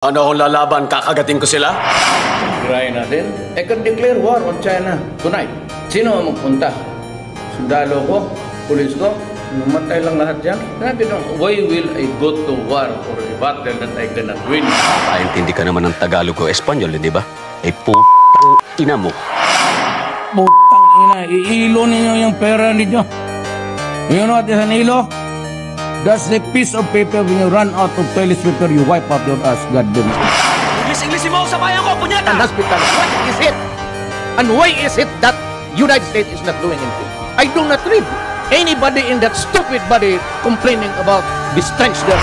Ano kung lalaban, kakagating ko sila? Try natin. I can declare war on China tonight. Sino ang magpunta? Sundalo ko? Pulis ko? Mamatay lang lahat dyan? Sabi nung, why will I go to war for a battle that I cannot win? Kaintindi ka naman ng Tagalog o Espanyol, di ba? Eh, ina mo. Putang ina, iilo ninyo yung pera ninyo. You know what is an ilo? That's the piece of paper when you run out of toilet paper, you wipe out your ass, goddamn. English mo sa bayan ko, punyata! An hospital, what is it? And why is it that United States is not doing anything? I do not read anybody in that stupid body complaining about the strength there.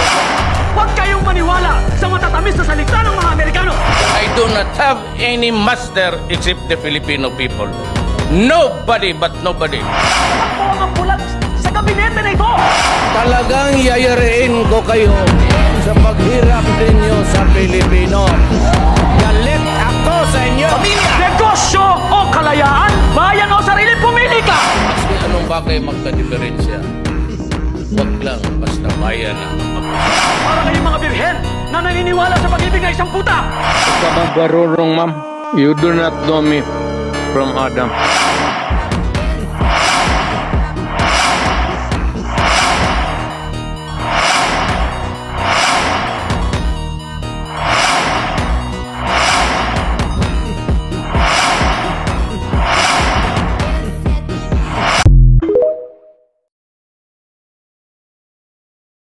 Huwag kayong maniwala sa matatamis na salita ng mga Amerikano! I do not have any master except the Filipino people. Nobody but nobody. Ako ang bulat sa kabinete na ito! Talagang yayarin ko kayo sa paghirap ninyo sa Pilipino. Galit ako sa inyo! Pamilya! Negosyo o kalayaan? Bayan o sarili, pumili ka! Kasi anong bagay magka-diferensya? Huwag lang basta bayan ang magpapalala. Para kayong mga birhen na naniniwala sa pag-ibig ng isang puta! Huwag ka marunong, ma'am. You do not know me from Adam.